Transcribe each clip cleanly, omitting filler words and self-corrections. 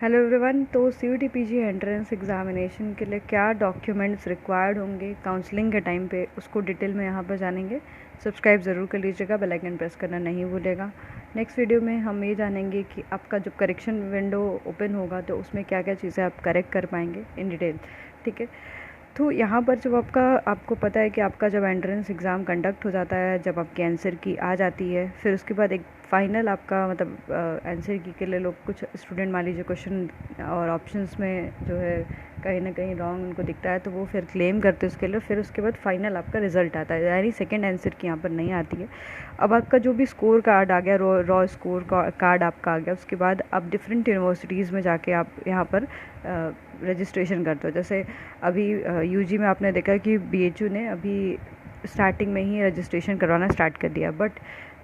Hello everyone. तो CUET PG entrance examination के लिए क्या डॉक्यूमेंट्स रिक्वायर्ड होंगे काउंसलिंग के टाइम पे, उसको डिटेल में यहाँ पर जानेंगे। सब्सक्राइब ज़रूर कर लीजिएगा, बेल आइकन प्रेस करना नहीं भूलेगा। नेक्स्ट वीडियो में हम ये जानेंगे कि आपका जब करेक्शन विंडो ओपन होगा तो उसमें क्या क्या चीज़ें आप करेक्ट कर पाएंगे इन डिटेल। ठीक है, तो यहाँ पर जब आपको पता है कि आपका जब एंट्रेंस एग्ज़ाम कंडक्ट हो जाता है, जब आपकी आंसर की आ जाती है, फिर उसके बाद एक फाइनल आपका मतलब आंसर की के लिए लोग कुछ स्टूडेंट मान लीजिए क्वेश्चन और ऑप्शंस में जो है कहीं ना कहीं रॉन्ग उनको दिखता है, तो वो फिर क्लेम करते हैं उसके लिए। फिर उसके बाद फाइनल आपका रिजल्ट आता है, यानी सेकंड आंसर की यहाँ पर नहीं आती है। अब आपका जो भी स्कोर कार्ड आ गया, रॉ स्कोर कार्ड आपका आ गया, उसके बाद आप डिफरेंट यूनिवर्सिटीज़ में जाके आप यहाँ पर रजिस्ट्रेशन करते हो। जैसे अभी UG में आपने देखा कि BHU ने अभी स्टार्टिंग में ही रजिस्ट्रेशन करवाना स्टार्ट कर दिया, बट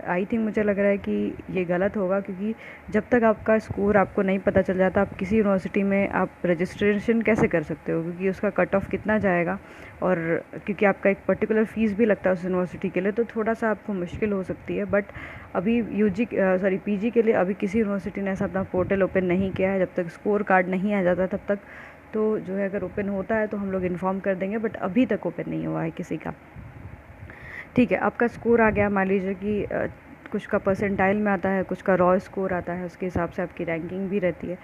आई थिंक मुझे लग रहा है कि ये गलत होगा, क्योंकि जब तक आपका स्कोर आपको नहीं पता चल जाता आप किसी यूनिवर्सिटी में आप रजिस्ट्रेशन कैसे कर सकते हो, क्योंकि उसका कट ऑफ कितना जाएगा, और क्योंकि आपका एक पर्टिकुलर फ़ीस भी लगता है उस यूनिवर्सिटी के लिए, तो थोड़ा सा आपको मुश्किल हो सकती है। बट अभी PG के लिए अभी किसी यूनिवर्सिटी ने ऐसा अपना पोर्टल ओपन नहीं किया है। जब तक स्कोर कार्ड नहीं आ जाता तब तक तो जो है अगर ओपन होता है तो हम लोग इन्फॉर्म कर देंगे, बट अभी तक ओपन नहीं हुआ है किसी का। ठीक है, आपका स्कोर आ गया, मान लीजिए कि कुछ का परसेंटाइल में आता है, कुछ का रॉ स्कोर आता है, उसके हिसाब से आपकी रैंकिंग भी रहती है।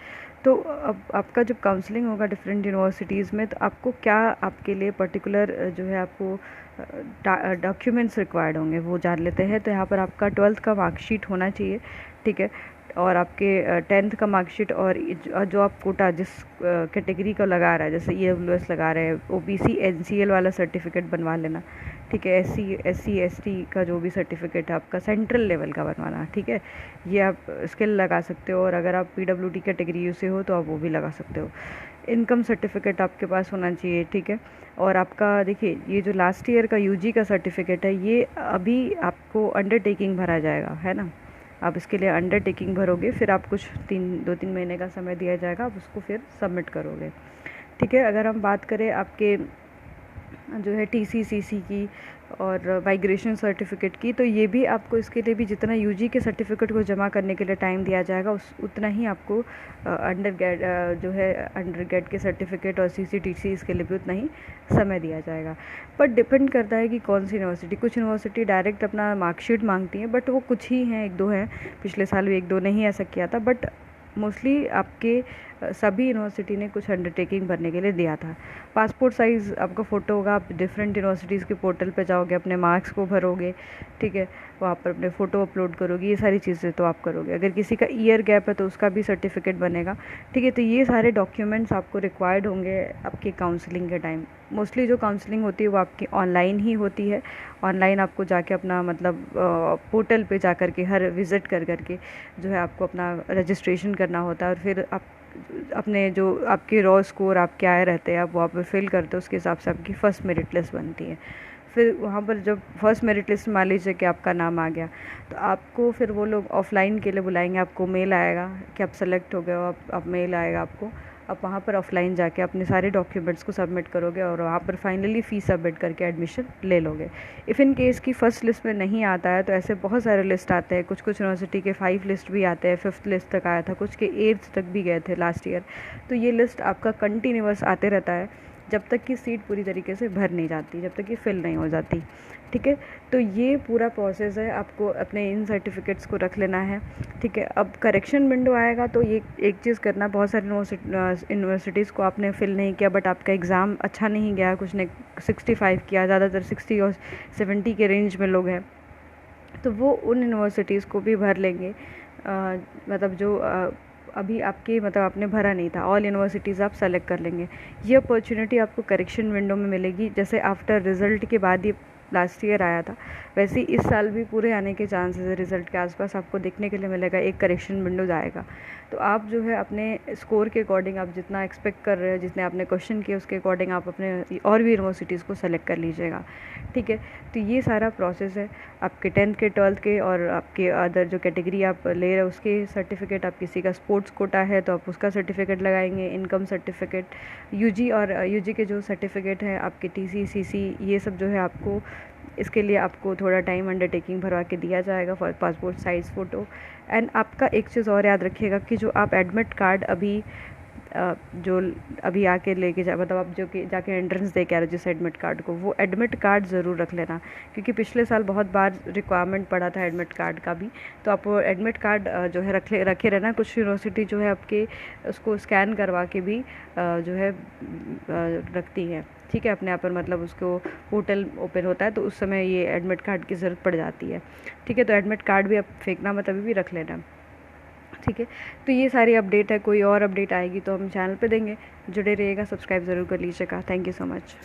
तो अब आपका जब काउंसलिंग होगा डिफरेंट यूनिवर्सिटीज़ में, तो आपको क्या आपके लिए पर्टिकुलर जो है आपको डॉक्यूमेंट्स रिक्वायर्ड होंगे वो जान लेते हैं। तो यहाँ पर आपका 12th का मार्कशीट होना चाहिए। ठीक है, और आपके 10th का मार्कशीट, और जो आप कोटा जिस कैटेगरी का लगा रहा है, जैसे EWS लगा रहे हैं, OBC NCL वाला सर्टिफिकेट बनवा लेना। ठीक है, SC ST का जो भी सर्टिफिकेट है आपका सेंट्रल लेवल का बनवाना। ठीक है, ये आप स्किल लगा सकते हो, और अगर आप PWD कैटेगरी से हो तो आप वो भी लगा सकते हो। इनकम सर्टिफिकेट आपके पास होना चाहिए। ठीक है, और आपका देखिए ये जो लास्ट ईयर का UG का सर्टिफिकेट है, ये अभी आपको अंडरटेकिंग भरा जाएगा, है ना। आप इसके लिए अंडरटेकिंग भरोगे, फिर आप कुछ 2-3 महीने का समय दिया जाएगा, आप उसको फिर सबमिट करोगे। ठीक है, अगर हम बात करें आपके जो है TCCC की और माइग्रेशन सर्टिफिकेट की, तो ये भी आपको इसके लिए भी जितना UG के सर्टिफिकेट को जमा करने के लिए टाइम दिया जाएगा उतना ही आपको अंडर ग्रेड के सर्टिफिकेट और CCTC इसके लिए भी उतना ही समय दिया जाएगा। पर डिपेंड करता है कि कौन सी यूनिवर्सिटी। कुछ यूनिवर्सिटी डायरेक्ट अपना मार्कशीट मांगती हैं, बट वो कुछ ही हैं, 1-2 हैं। पिछले साल भी 1-2 ने ही ऐसा किया था, बट मोस्टली आपके सभी यूनिवर्सिटी ने कुछ अंडरटेकिंग भरने के लिए दिया था। पासपोर्ट साइज़ आपका फ़ोटो होगा, आप डिफरेंट यूनिवर्सिटीज़ के पोर्टल पे जाओगे, अपने मार्क्स को भरोगे। ठीक है, वहाँ पर अपने फ़ोटो अपलोड करोगे, ये सारी चीज़ें तो आप करोगे। अगर किसी का ईयर गैप है तो उसका भी सर्टिफिकेट बनेगा। ठीक है, तो ये सारे डॉक्यूमेंट्स आपको रिक्वायर्ड होंगे आपके काउंसलिंग के टाइम। मोस्टली जो काउंसलिंग होती है वो आपकी ऑनलाइन ही होती है। ऑनलाइन आपको जाके अपना मतलब पोर्टल पे जा कर के हर विज़िट कर के जो है आपको अपना रजिस्ट्रेशन करना होता है, और फिर आप अपने जो आपके रॉ स्कोर आपके आए रहते हैं आप वहाँ पर फिल करते हो, उसके हिसाब से आपकी फ़र्स्ट मेरिट लिस्ट बनती है। फिर वहाँ पर जब फर्स्ट मेरिट लिस्ट मान लीजिए कि आपका नाम आ गया, तो आपको फिर वो लोग ऑफलाइन के लिए बुलाएंगे। आपको मेल आएगा कि आप सेलेक्ट हो गए हो, आप मेल आएगा आपको, आप वहाँ पर ऑफलाइन जाके अपने सारे डॉक्यूमेंट्स को सबमिट करोगे, और वहाँ पर फाइनली फ़ीस सबमिट करके एडमिशन ले लोगे। इफ़ इन केस की फ़र्स्ट लिस्ट में नहीं आता है, तो ऐसे बहुत सारे लिस्ट आते हैं। कुछ यूनिवर्सिटी के 5 लिस्ट भी आते हैं, 5th लिस्ट तक आया था, कुछ के 8th तक भी गए थे लास्ट ईयर। तो ये लिस्ट आपका कंटिन्यूअस आते रहता है जब तक कि सीट पूरी तरीके से भर नहीं जाती, जब तक कि फिल नहीं हो जाती। ठीक है, तो ये पूरा प्रोसेस है, आपको अपने इन सर्टिफिकेट्स को रख लेना है। ठीक है, अब करेक्शन विंडो आएगा तो ये एक चीज़ करना, बहुत सारी यूनिवर्सिटीज़ को आपने फिल नहीं किया, बट आपका एग्ज़ाम अच्छा नहीं गया, कुछ ने 65 किया, ज़्यादातर 60 और 70 के रेंज में लोग हैं, तो वो उन यूनिवर्सिटीज़ को भी भर लेंगे। मतलब जो अभी आपके मतलब आपने भरा नहीं था, ऑल यूनिवर्सिटीज़ आप सेलेक्ट कर लेंगे। ये अपॉर्चुनिटी आपको करेक्शन विंडो में मिलेगी। जैसे आफ्टर रिज़ल्ट के बाद ये लास्ट ईयर आया था, वैसे इस साल भी पूरे आने के चांसेस है। रिज़ल्ट के आसपास आपको देखने के लिए मिलेगा, एक करेक्शन विंडो आएगा। तो आप जो है अपने स्कोर के अकॉर्डिंग आप जितना एक्सपेक्ट कर रहे हो, जितने आपने क्वेश्चन किए उसके अकॉर्डिंग आप अपने और भी यूनिवर्सिटीज़ को सेलेक्ट कर लीजिएगा। ठीक है, तो ये सारा प्रोसेस है आपके 10th के 12th के, और आपके अदर जो कैटेगरी आप ले रहे हो उसके सर्टिफिकेट। आप किसी का स्पोर्ट्स कोटा है तो आप उसका सर्टिफिकेट लगाएंगे, इनकम सर्टिफिकेट, UG के जो सर्टिफिकेट हैं आपके TCCC, ये सब जो है आपको इसके लिए आपको थोड़ा टाइम अंडरटेकिंग भरवा के दिया जाएगा। पासपोर्ट साइज़ फ़ोटो, एंड आपका एक चीज़ और याद रखिएगा कि जो आप एडमिट कार्ड जो अभी आके लेके जा, मतलब आप जो कि जाके एंट्रेंस दे के आ रहे हो जिस एडमिट कार्ड को, वो एडमिट कार्ड ज़रूर रख लेना, क्योंकि पिछले साल बहुत बार रिक्वायरमेंट पड़ा था एडमिट कार्ड का भी। तो आप वो एडमिट कार्ड जो है रखे रहना। कुछ यूनिवर्सिटी जो है आपके उसको स्कैन करवा के भी जो है रखती है, ठीक है, अपने आप पर, मतलब उसको पोर्टल ओपन होता है तो उस समय ये एडमिट कार्ड की ज़रूरत पड़ जाती है, ठीक है। तो एडमिट कार्ड भी आप फेंकना मत, अभी भी रख लेना, ठीक है। तो ये सारी अपडेट है, कोई और अपडेट आएगी तो हम चैनल पे देंगे, जुड़े रहिएगा, सब्सक्राइब ज़रूर कर लीजिएगा। Thank you so much.